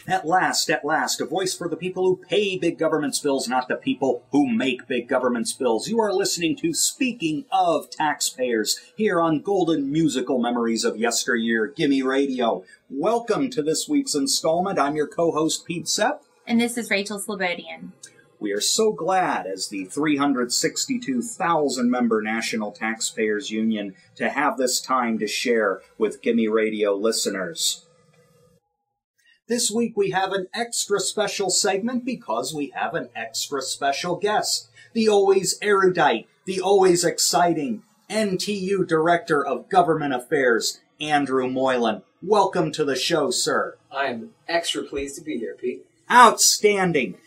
At last, a voice for the people who pay big government's bills, not the people who make big government's bills. You are listening to Speaking of Taxpayers here on Golden Musical Memories of Yesteryear, Gimme Radio. Welcome to this week's installment. I'm your co-host, Pete Sepp. And this is Rachel Slobodian. We are so glad, as the 362,000-member National Taxpayers Union, to have this time to share with Gimme Radio listeners. This week we have an extra special segment because we have an extra special guest. The always erudite, the always exciting NTU Director of Government Affairs, Andrew Moylan. Welcome to the show, sir. I am extra pleased to be here, Pete. Outstanding.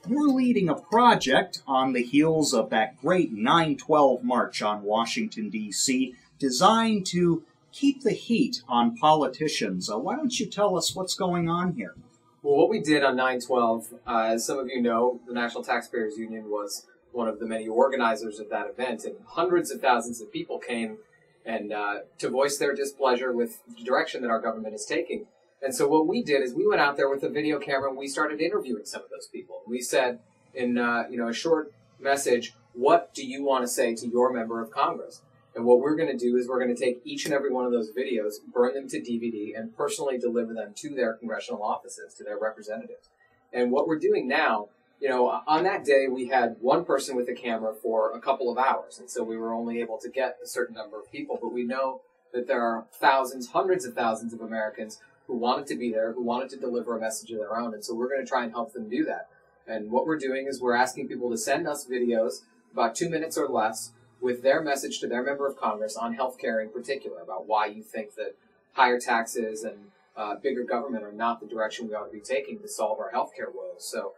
We're leading a project on the heels of that great 9/12 march on Washington, D.C., designed to keep the heat on politicians. Why don't you tell us what's going on here? Well, what we did on 9/12, as some of you know, the National Taxpayers Union was one of the many organizers of that event, and hundreds of thousands of people came and to voice their displeasure with the direction that our government is taking. And so what we did is we went out there with a video camera and we started interviewing some of those people. We said in a short message, what do you want to say to your member of Congress? And what we're going to do is we're going to take each and every one of those videos, burn them to DVD, and personally deliver them to their congressional offices, to their representatives. And what we're doing now, on that day we had one person with a camera for a couple of hours. And so we were only able to get a certain number of people. But we know that there are thousands, hundreds of thousands of Americans who wanted to be there, who wanted to deliver a message of their own. And so we're going to try and help them do that. And what we're doing is we're asking people to send us videos, about 2 minutes or less, with their message to their member of Congress on healthcare in particular, about why you think that higher taxes and bigger government are not the direction we ought to be taking to solve our healthcare woes. So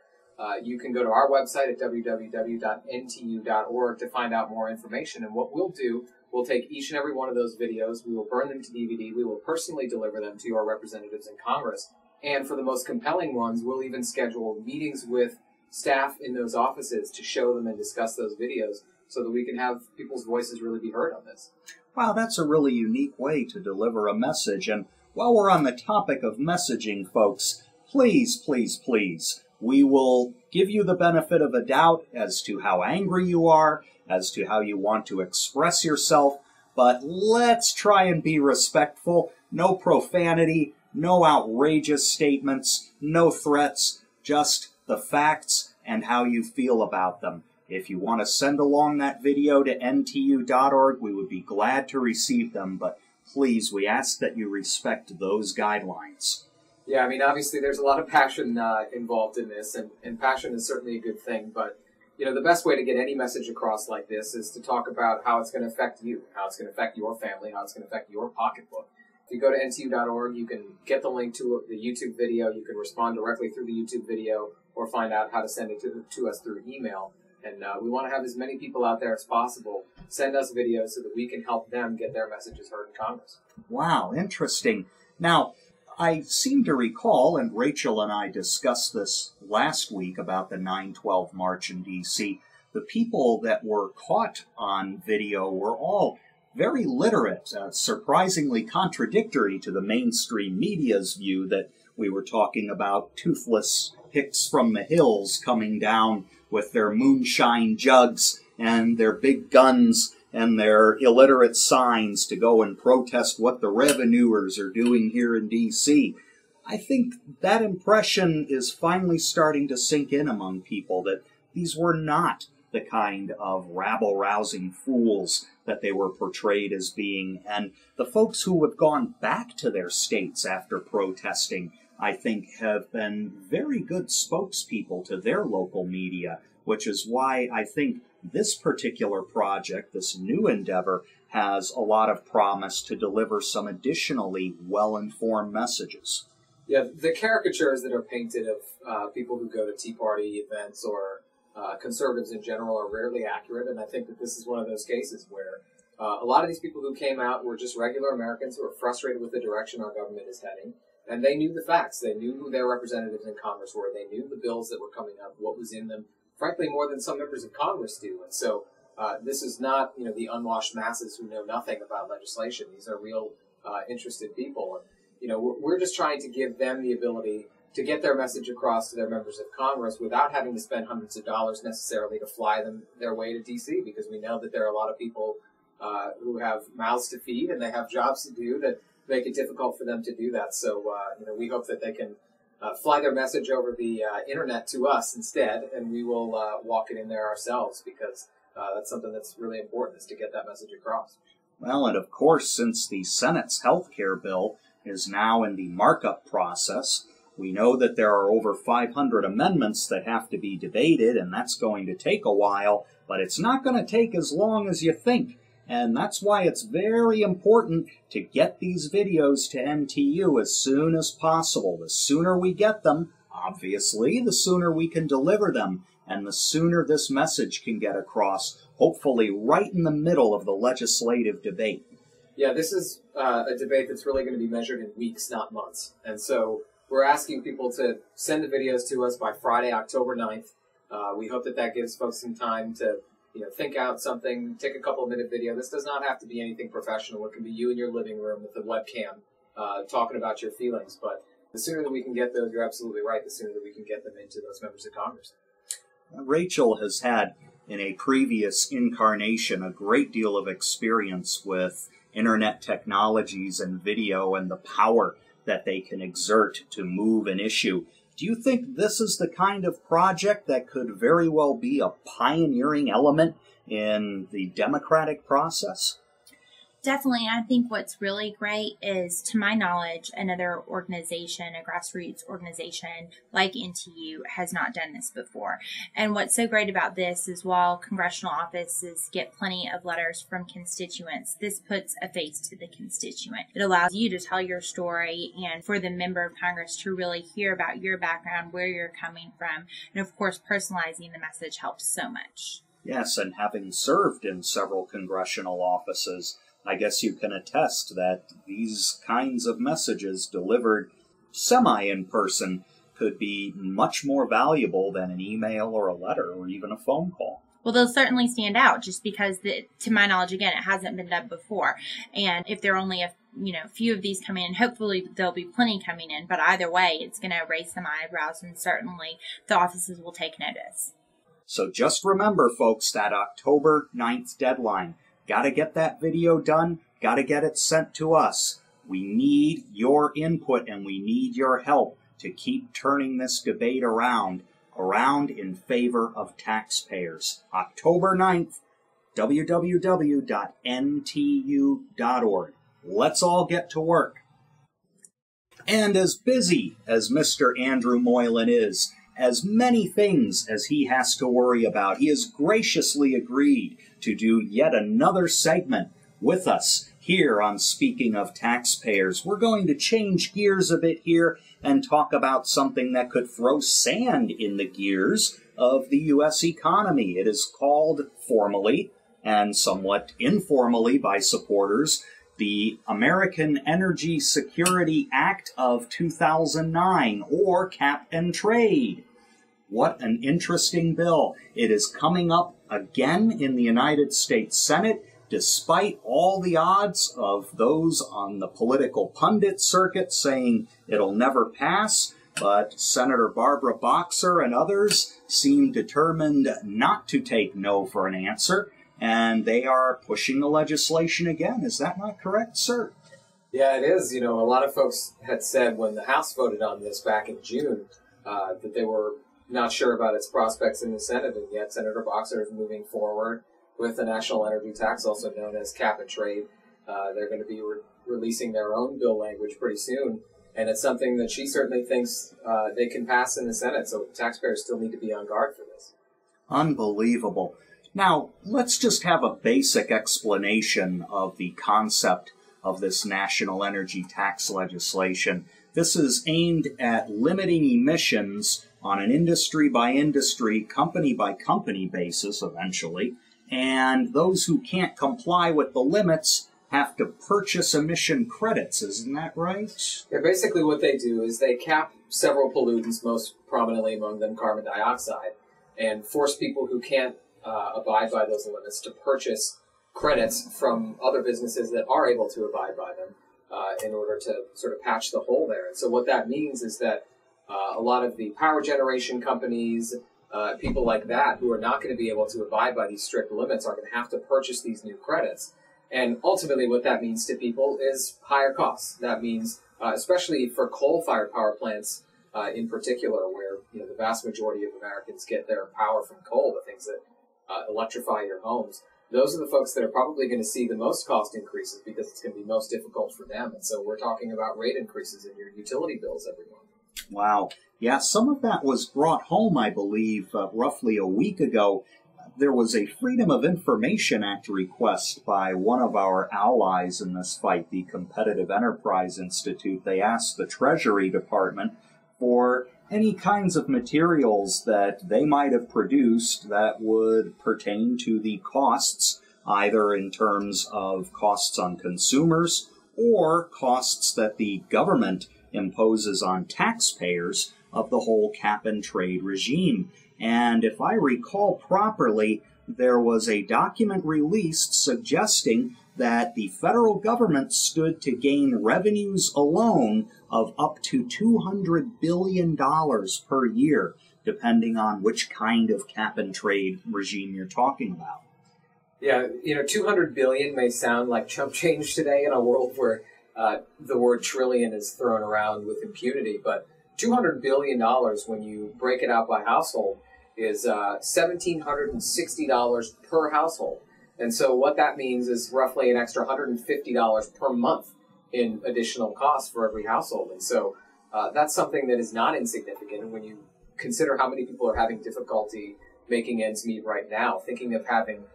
you can go to our website at www.ntu.org to find out more information. And what we'll do, we'll take each and every one of those videos, we will burn them to DVD, we will personally deliver them to your representatives in Congress. And for the most compelling ones, we'll even schedule meetings with staff in those offices to show them and discuss those videos, so that we can have people's voices really be heard on this. Wow, that's a really unique way to deliver a message. And while we're on the topic of messaging, folks, please, please, please, we will give you the benefit of a doubt as to how angry you are, as to how you want to express yourself, but let's try and be respectful. No profanity, no outrageous statements, no threats, just the facts and how you feel about them. If you want to send along that video to ntu.org, we would be glad to receive them, but please, we ask that you respect those guidelines. Yeah, obviously there's a lot of passion involved in this, and passion is certainly a good thing, but, the best way to get any message across like this is to talk about how it's going to affect you, how it's going to affect your family, how it's going to affect your pocketbook. If you go to ntu.org, you can get the link to the YouTube video, you can respond directly through the YouTube video, or find out how to send it to us through email. And we want to have as many people out there as possible send us videos so that we can help them get their messages heard in Congress. Wow, interesting. Now, I seem to recall, and Rachel and I discussed this last week about the 9/12 march in D.C., the people that were caught on video were all very literate, surprisingly contradictory to the mainstream media's view that we were talking about toothless hicks from the hills coming down with their moonshine jugs and their big guns and their illiterate signs to go and protest what the revenuers are doing here in D.C. I think that impression is finally starting to sink in among people, that these were not the kind of rabble-rousing fools that they were portrayed as being. And the folks who have gone back to their states after protesting, I think, have been very good spokespeople to their local media, which is why I think this particular project, this new endeavor, has a lot of promise to deliver some additionally well-informed messages. Yeah, the caricatures that are painted of people who go to Tea Party events or conservatives in general are rarely accurate, and I think that this is one of those cases where a lot of these people who came out were just regular Americans who are frustrated with the direction our government is heading. And they knew the facts. They knew who their representatives in Congress were. They knew the bills that were coming up, what was in them, frankly, more than some members of Congress do. And so this is not, the unwashed masses who know nothing about legislation. These are real interested people. And, we're just trying to give them the ability to get their message across to their members of Congress without having to spend hundreds of dollars necessarily to fly them their way to D.C., because we know that there are a lot of people who have mouths to feed and they have jobs to do that make it difficult for them to do that. So, we hope that they can fly their message over the internet to us instead, and we will walk it in there ourselves, because that's something that's really important, is to get that message across. Well, and of course, since the Senate's health care bill is now in the markup process, we know that there are over 500 amendments that have to be debated, and that's going to take a while, but it's not going to take as long as you think. And that's why it's very important to get these videos to NTU as soon as possible. The sooner we get them, obviously, the sooner we can deliver them, and the sooner this message can get across, hopefully right in the middle of the legislative debate. Yeah, this is a debate that's really going to be measured in weeks, not months. And so we're asking people to send the videos to us by Friday, October 9th. We hope that that gives folks some time to think out something, take a couple-minute video. This does not have to be anything professional. It can be you in your living room with a webcam talking about your feelings. But the sooner that we can get those, you're absolutely right, the sooner that we can get them into those members of Congress. Rachel has had, in a previous incarnation, a great deal of experience with internet technologies and video and the power that they can exert to move an issue. Do you think this is the kind of project that could very well be a pioneering element in the democratic process? Definitely. I think what's really great is, to my knowledge, another organization, a grassroots organization like NTU has not done this before. And what's so great about this is, while congressional offices get plenty of letters from constituents, this puts a face to the constituent. It allows you to tell your story, and for the member of Congress to really hear about your background, where you're coming from. And of course, personalizing the message helps so much. Yes, and having served in several congressional offices, I guess you can attest that these kinds of messages delivered semi-in person could be much more valuable than an email or a letter or even a phone call. Well, they'll certainly stand out, just because, to my knowledge, again, it hasn't been done before. And if there are only a few of these coming in, hopefully there'll be plenty coming in. But either way, it's going to raise some eyebrows, and certainly the offices will take notice. So just remember, folks, that October 9th deadline. Got to get that video done. Got to get it sent to us. We need your input and we need your help to keep turning this debate around in favor of taxpayers. October 9th, www.ntu.org. Let's all get to work. And as busy as Mr. Andrew Moylan is, as many things as he has to worry about, he has graciously agreed to do yet another segment with us here on Speaking of Taxpayers. We're going to change gears a bit here and talk about something that could throw sand in the gears of the U.S. economy. It is called, formally and somewhat informally by supporters, the American Energy Security Act of 2009, or Cap and Trade. What an interesting bill. It is coming up again in the United States Senate, despite all the odds of those on the political pundit circuit saying it'll never pass. But Senator Barbara Boxer and others seem determined not to take no for an answer, and they are pushing the legislation again. Is that not correct, sir? Yeah, it is. A lot of folks had said when the House voted on this back in June that they were not sure about its prospects in the Senate, and yet Senator Boxer is moving forward with the national energy tax, also known as cap and trade. They're going to be releasing their own bill language pretty soon, and it's something that she certainly thinks they can pass in the Senate, so taxpayers still need to be on guard for this. Unbelievable. Now, let's just have a basic explanation of the concept of this national energy tax legislation. This is aimed at limiting emissions on an industry-by-industry, company-by-company basis, eventually, and those who can't comply with the limits have to purchase emission credits. Isn't that right? Yeah, basically what they do is they cap several pollutants, most prominently among them carbon dioxide, and force people who can't abide by those limits to purchase credits from other businesses that are able to abide by them in order to sort of patch the hole there. And so what that means is that A lot of the power generation companies, people like that who are not going to be able to abide by these strict limits are going to have to purchase these new credits. And ultimately what that means to people is higher costs. That means, especially for coal-fired power plants in particular, where the vast majority of Americans get their power from coal, the things that electrify your homes, those are the folks that are probably going to see the most cost increases because it's going to be most difficult for them. And so we're talking about rate increases in your utility bills every month. Wow. Yeah, some of that was brought home, I believe, roughly a week ago. There was a Freedom of Information Act request by one of our allies in this fight, the Competitive Enterprise Institute. They asked the Treasury Department for any kinds of materials that they might have produced that would pertain to the costs, either in terms of costs on consumers or costs that the government imposes on taxpayers of the whole cap-and-trade regime. And if I recall properly, there was a document released suggesting that the federal government stood to gain revenues alone of up to $200 billion per year, depending on which kind of cap-and-trade regime you're talking about. Yeah, $200 billion may sound like chump change today in a world where the word trillion is thrown around with impunity, but $200 billion, when you break it out by household, is $1,760 per household. And so what that means is roughly an extra $150 per month in additional costs for every household. And so that's something that is not insignificant. And when you consider how many people are having difficulty making ends meet right now, thinking of having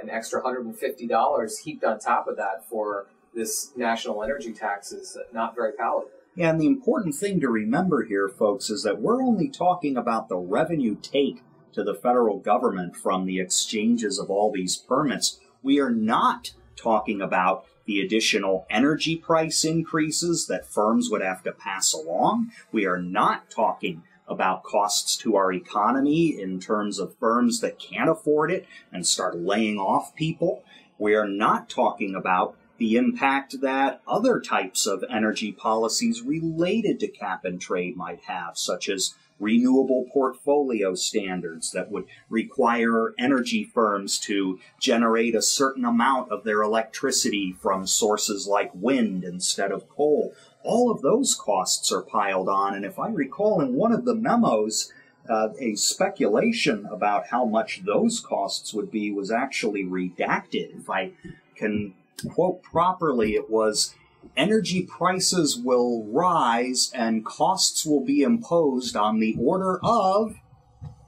an extra $150 heaped on top of that for this national energy tax is not very palatable. Yeah, and the important thing to remember here, folks, is that we're only talking about the revenue take to the federal government from the exchanges of all these permits. We are not talking about the additional energy price increases that firms would have to pass along. We are not talking about costs to our economy in terms of firms that can't afford it and start laying off people. We are not talking about the impact that other types of energy policies related to cap and trade might have, such as renewable portfolio standards that would require energy firms to generate a certain amount of their electricity from sources like wind instead of coal. All of those costs are piled on, and if I recall in one of the memos, a speculation about how much those costs would be was actually redacted. If I can quote properly, it was, energy prices will rise and costs will be imposed on the order of,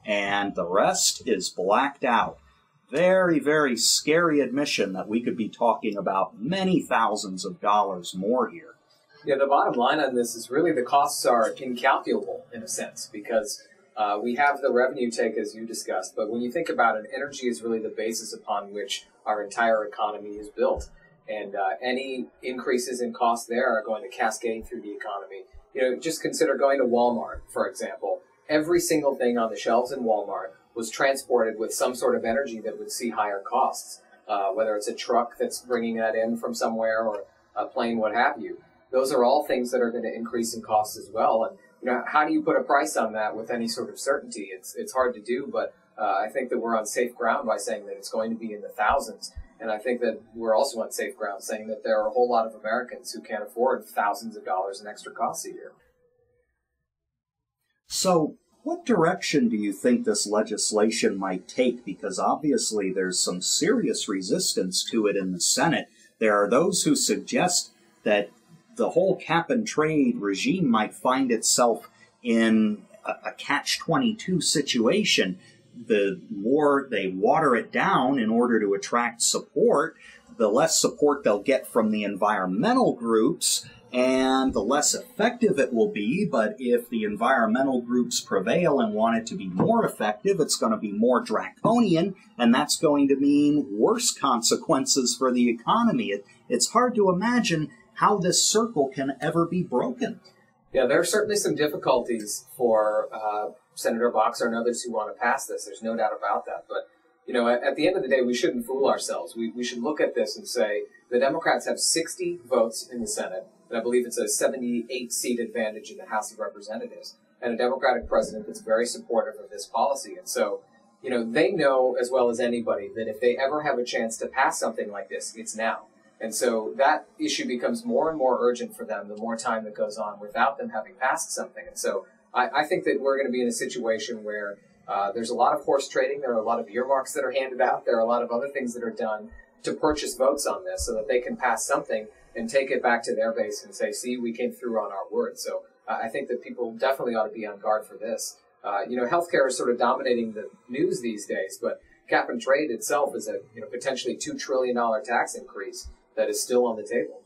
and the rest is blacked out. Very, very scary admission that we could be talking about many thousands of dollars more here. Yeah, the bottom line on this is really the costs are incalculable in a sense because we have the revenue take as you discussed, but when you think about it, energy is really the basis upon which our entire economy is built. And any increases in cost there are going to cascade through the economy. Just consider going to Walmart, for example. Every single thing on the shelves in Walmart was transported with some sort of energy that would see higher costs, whether it's a truck that's bringing that in from somewhere or a plane, what have you. Those are all things that are going to increase in costs as well. And how do you put a price on that with any sort of certainty? It's hard to do, but I think that we're on safe ground by saying that it's going to be in the thousands. And I think that we're also on safe ground saying that there are a whole lot of Americans who can't afford thousands of dollars in extra costs a year. So what direction do you think this legislation might take? Because obviously there's some serious resistance to it in the Senate. There are those who suggest that the whole cap-and-trade regime might find itself in a catch-22 situation. The more they water it down in order to attract support, the less support they'll get from the environmental groups, and the less effective it will be. But if the environmental groups prevail and want it to be more effective, it's going to be more draconian, and that's going to mean worse consequences for the economy. It's hard to imagine how this circle can ever be broken. Yeah, there are certainly some difficulties for Senator Boxer and others who want to pass this. There's no doubt about that. But, at the end of the day, we shouldn't fool ourselves. We should look at this and say the Democrats have 60 votes in the Senate, and I believe it's a 78-seat advantage in the House of Representatives. and a Democratic president that's very supportive of this policy. And so, they know as well as anybody that if they ever have a chance to pass something like this, it's now. And so that issue becomes more and more urgent for them the more time that goes on without them having passed something. And so I think that we're going to be in a situation where there's a lot of horse trading. There are a lot of earmarks that are handed out. There are a lot of other things that are done to purchase votes on this so that they can pass something and take it back to their base and say, see, we came through on our word. So I think that people definitely ought to be on guard for this. Healthcare is sort of dominating the news these days, but cap and trade itself is a potentially $2 trillion tax increase that is still on the table.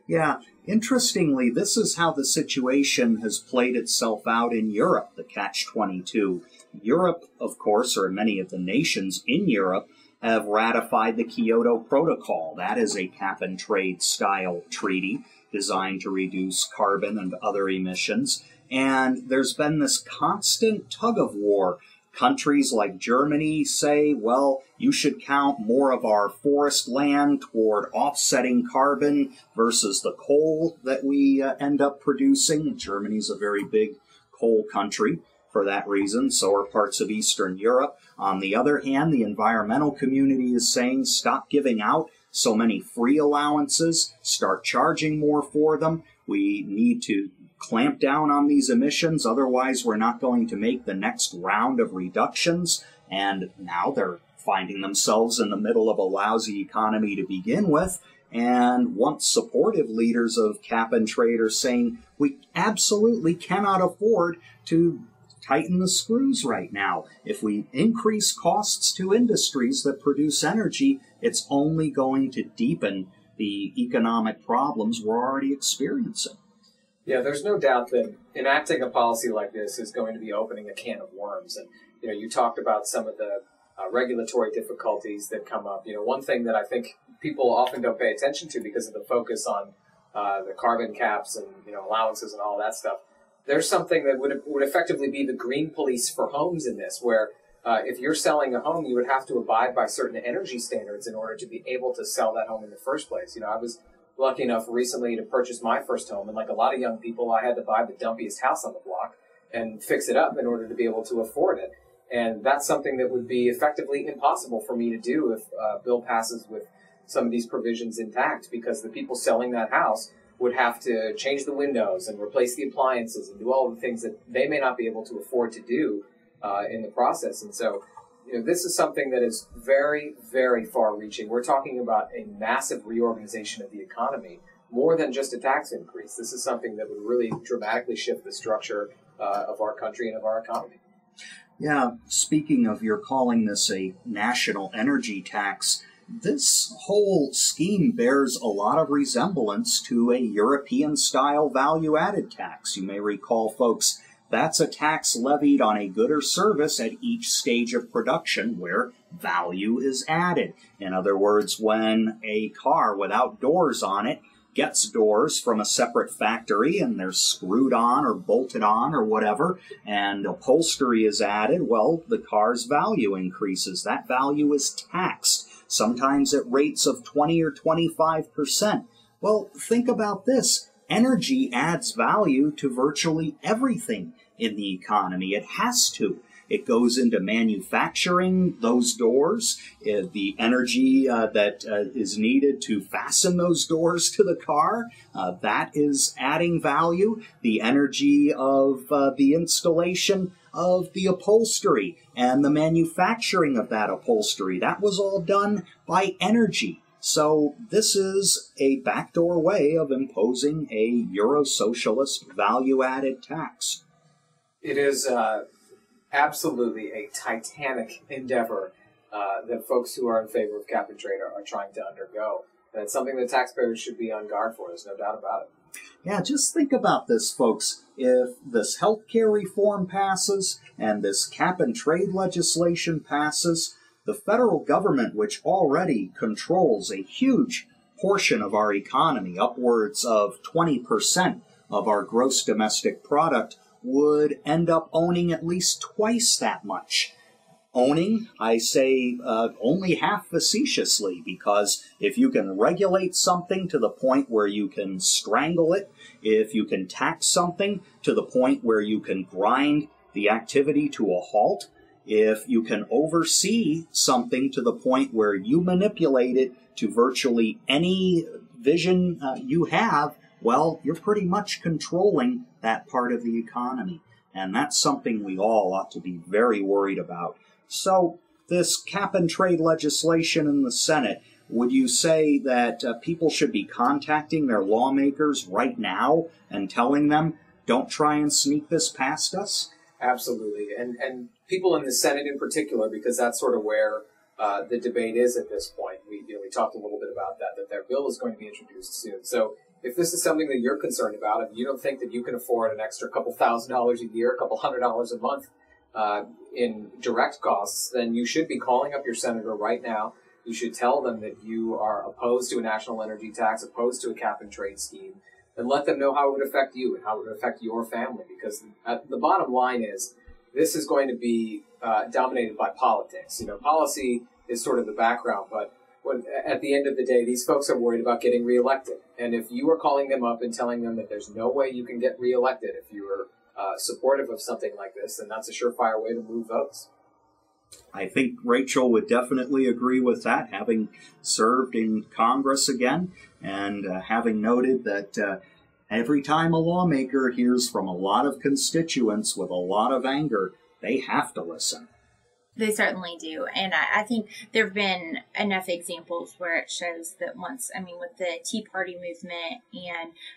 Yeah, interestingly, this is how the situation has played itself out in Europe, the catch-22. Europe, of course, or many of the nations in Europe, have ratified the Kyoto Protocol. That is a cap-and-trade style treaty designed to reduce carbon and other emissions. And there's been this constant tug-of-war. Countries like Germany say, well, you should count more of our forest land toward offsetting carbon versus the coal that we end up producing. Germany's a very big coal country for that reason. So are parts of Eastern Europe. On the other hand, the environmental community is saying stop giving out so many free allowances, start charging more for them. We need to clamp down on these emissions, otherwise we're not going to make the next round of reductions. And now they're finding themselves in the middle of a lousy economy to begin with. And once supportive leaders of cap and trade are saying we absolutely cannot afford to tighten the screws right now. If we increase costs to industries that produce energy, it's only going to deepen the economic problems we're already experiencing. Yeah, there's no doubt that enacting a policy like this is going to be opening a can of worms. And, you talked about some of the regulatory difficulties that come up. One thing that I think people often don't pay attention to because of the focus on the carbon caps and, allowances and all that stuff. There's something that would effectively be the green police for homes in this, where if you're selling a home, you would have to abide by certain energy standards in order to be able to sell that home in the first place. I was lucky enough recently to purchase my first home, and like a lot of young people, I had to buy the dumpiest house on the block and fix it up in order to be able to afford it. And that's something that would be effectively impossible for me to do if a bill passes with some of these provisions intact, because the people selling that house would have to change the windows and replace the appliances and do all of the things that they may not be able to afford to do in the process. And so, this is something that is very, very far-reaching. We're talking about a massive reorganization of the economy, more than just a tax increase. This is something that would really dramatically shift the structure of our country and of our economy. Yeah, speaking of you're calling this a national energy tax, this whole scheme bears a lot of resemblance to a European-style value-added tax. You may recall, folks, that's a tax levied on a good or service at each stage of production where value is added. In other words, when a car without doors on it gets doors from a separate factory and they're screwed on or bolted on or whatever, and upholstery is added, well, the car's value increases. That value is taxed, sometimes at rates of 20 or 25%. Well, think about this. Energy adds value to virtually everything in the economy. It has to. It goes into manufacturing those doors, the energy that is needed to fasten those doors to the car, that is adding value. The energy of the installation of the upholstery and the manufacturing of that upholstery, that was all done by energy. So this is a backdoor way of imposing a Euro-socialist value-added tax. It is absolutely a titanic endeavor that folks who are in favor of cap and trade are trying to undergo. And it's something that taxpayers should be on guard for. There's no doubt about it. Yeah, just think about this, folks. If this healthcare reform passes and this cap and trade legislation passes, the federal government, which already controls a huge portion of our economy, upwards of 20% of our gross domestic product, would end up owning at least twice that much. Owning, I say only half facetiously, because if you can regulate something to the point where you can strangle it, if you can tax something to the point where you can grind the activity to a halt, if you can oversee something to the point where you manipulate it to virtually any vision you have, well, you're pretty much controlling that part of the economy. And that's something we all ought to be very worried about. So this cap and trade legislation in the Senate, would you say that people should be contacting their lawmakers right now and telling them, don't try and sneak this past us? Absolutely. And people in the Senate in particular, because that's sort of where the debate is at this point. We talked a little bit about that their bill is going to be introduced soon. So if this is something that you're concerned about, if you don't think that you can afford an extra couple $1,000s a year, a couple $100 a month in direct costs, then you should be calling up your senator right now. You should tell them that you are opposed to a national energy tax, opposed to a cap and trade scheme, and let them know how it would affect you and how it would affect your family. Because the bottom line is, this is going to be dominated by politics. Policy is sort of the background, but at the end of the day, these folks are worried about getting reelected. And if you are calling them up and telling them that there's no way you can get reelected if you are supportive of something like this, then that's a surefire way to move votes. I think Rachel would definitely agree with that, having served in Congress again, and having noted that every time a lawmaker hears from a lot of constituents with a lot of anger, they have to listen. They certainly do. And I think there have been enough examples where it shows that with the Tea Party movement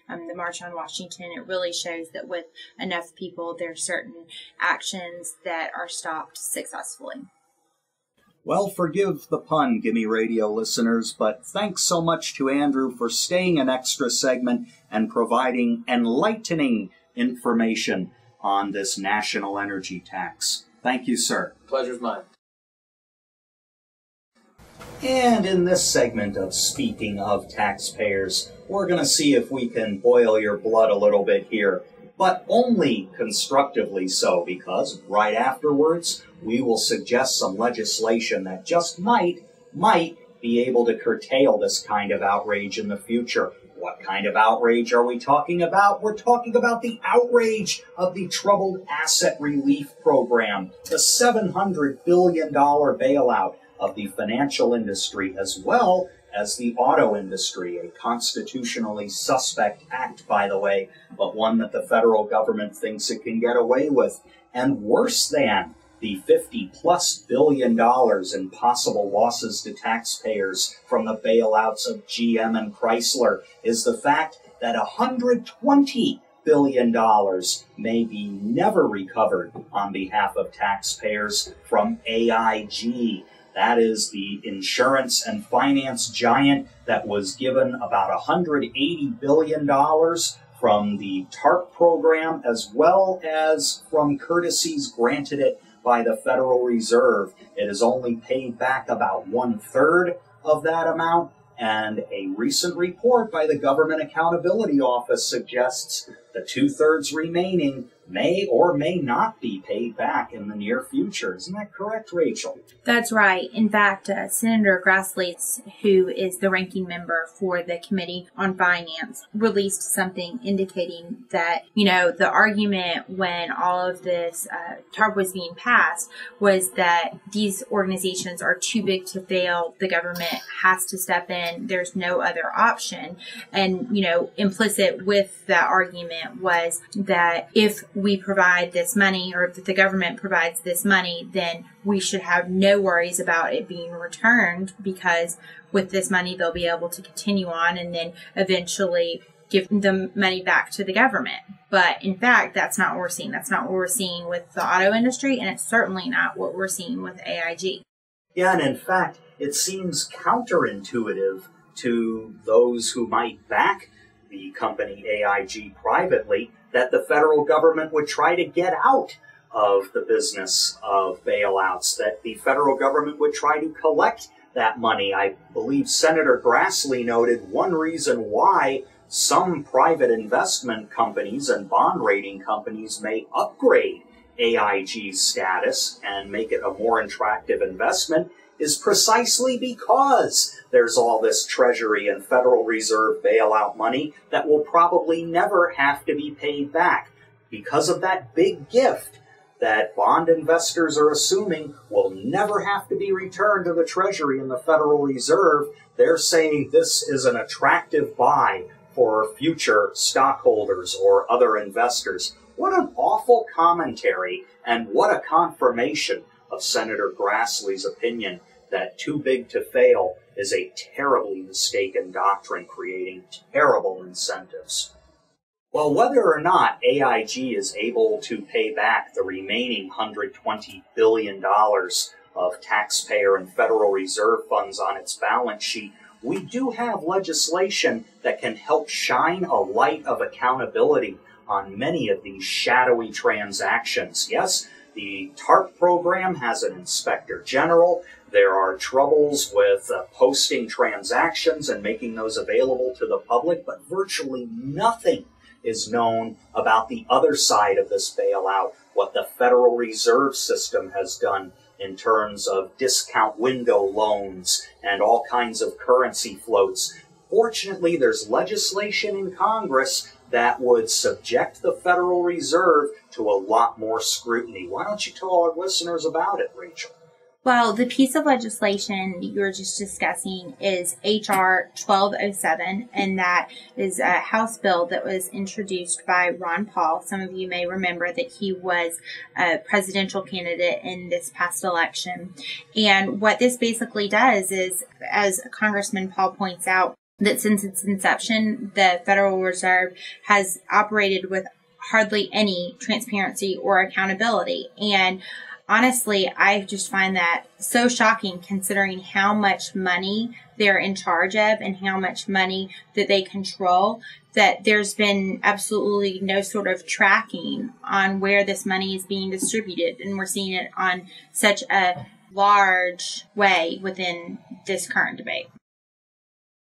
and the March on Washington, it really shows that with enough people, there are certain actions that are stopped successfully. Well, forgive the pun, Gimme Radio listeners, but thanks so much to Andrew for staying an extra segment and providing enlightening information on this national energy tax. Thank you, sir. Pleasure's mine. And in this segment of Speaking of Taxpayers, we're going to see if we can boil your blood a little bit here, but only constructively so, because right afterwards, we will suggest some legislation that just might be able to curtail this kind of outrage in the future. What kind of outrage are we talking about? We're talking about the outrage of the Troubled Asset Relief Program, the $700 billion bailout of the financial industry, as well as the auto industry, a constitutionally suspect act, by the way, but one that the federal government thinks it can get away with. And worse than the $50+ billion in possible losses to taxpayers from the bailouts of GM and Chrysler is the fact that $120 billion may be never recovered on behalf of taxpayers from AIG. That is the insurance and finance giant that was given about $180 billion from the TARP program, as well as from courtesies granted it by the Federal Reserve. It has only paid back about 1/3 of that amount, and a recent report by the Government Accountability Office suggests the 2/3 remaining may or may not be paid back in the near future. Isn't that correct, Rachel? That's right. In fact, Senator Grassley, who is the ranking member for the Committee on Finance, released something indicating that, the argument when all of this TARP was being passed was that these organizations are too big to fail. The government has to step in. There's no other option. And, implicit with that argument was that if we provide this money, or if the government provides this money, then we should have no worries about it being returned, because with this money they'll be able to continue on and then eventually give the money back to the government. But in fact, that's not what we're seeing. That's not what we're seeing with the auto industry, and it's certainly not what we're seeing with AIG. Yeah, and in fact, it seems counterintuitive to those who might back the company AIG privately that the federal government would try to get out of the business of bailouts, that the federal government would try to collect that money. I believe Senator Grassley noted one reason why some private investment companies and bond rating companies may upgrade AIG's status and make it a more attractive investment is precisely because there's all this Treasury and Federal Reserve bailout money that will probably never have to be paid back because of that big gift that bond investors are assuming will never have to be returned to the Treasury and the Federal Reserve. They're saying this is an attractive buy for future stockholders or other investors. What an awful commentary, and what a confirmation of Senator Grassley's opinion that too big to fail is a terribly mistaken doctrine creating terrible incentives. Well, whether or not AIG is able to pay back the remaining $120 billion of taxpayer and Federal Reserve funds on its balance sheet, we do have legislation that can help shine a light of accountability on many of these shadowy transactions. Yes, the TARP program has an inspector general. There are troubles with posting transactions and making those available to the public, but virtually nothing is known about the other side of this bailout, what the Federal Reserve System has done in terms of discount window loans and all kinds of currency floats. Fortunately, there's legislation in Congress that would subject the Federal Reserve to a lot more scrutiny. Why don't you tell our listeners about it, Rachel? Well, the piece of legislation you were just discussing is H.R. 1207, and that is a House bill that was introduced by Ron Paul. Some of you may remember that he was a presidential candidate in this past election. And what this basically does is, as Congressman Paul points out, that since its inception, the Federal Reserve has operated with hardly any transparency or accountability. And honestly, I just find that so shocking considering how much money they're in charge of and how much money that they control, that there's been absolutely no sort of tracking on where this money is being distributed. And we're seeing it on such a large way within this current debate.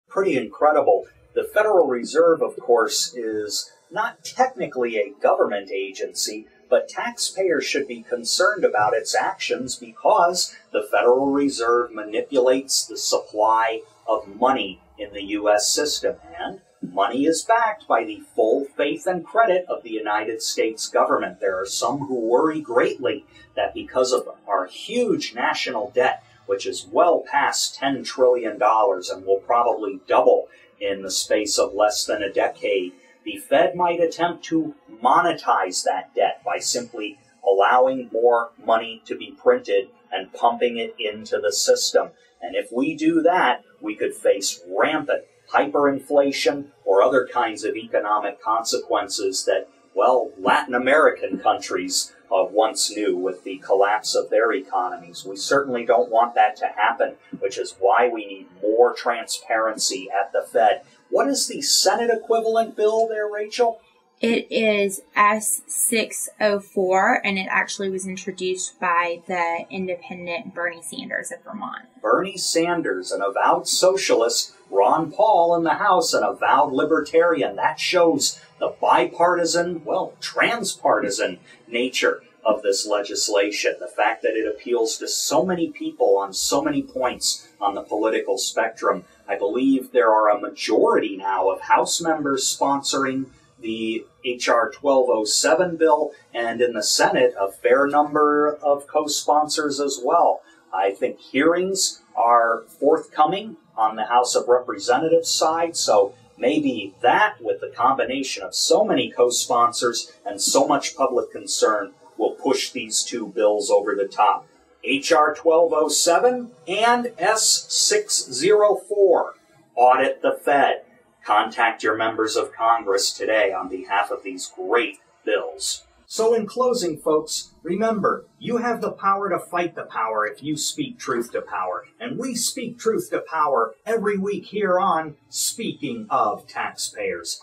Pretty incredible. The Federal Reserve, of course, is not technically a government agency, but taxpayers should be concerned about its actions because the Federal Reserve manipulates the supply of money in the U.S. system, and money is backed by the full faith and credit of the United States government. There are some who worry greatly that because of our huge national debt, which is well past $10 trillion and will probably double in the space of less than a decade, the Fed might attempt to monetize that debt by simply allowing more money to be printed and pumping it into the system. And if we do that, we could face rampant hyperinflation or other kinds of economic consequences that, well, Latin American countries once knew with the collapse of their economies. We certainly don't want that to happen, which is why we need more transparency at the Fed. What is the Senate equivalent bill there, Rachel? It is S604, and it actually was introduced by the independent Bernie Sanders of Vermont. Bernie Sanders, an avowed socialist, Ron Paul in the House, an avowed libertarian. That shows the bipartisan, well, transpartisan nature of this legislation. The fact that it appeals to so many people on so many points on the political spectrum. I believe there are a majority now of House members sponsoring the H.R. 1207 bill, and in the Senate, a fair number of co-sponsors as well. I think hearings are forthcoming on the House of Representatives side, so maybe that, with the combination of so many co-sponsors and so much public concern, will push these two bills over the top. H.R. 1207 and S604. Audit the Fed. Contact your members of Congress today on behalf of these great bills. So in closing, folks, remember, you have the power to fight the power if you speak truth to power. And we speak truth to power every week here on Speaking of Taxpayers.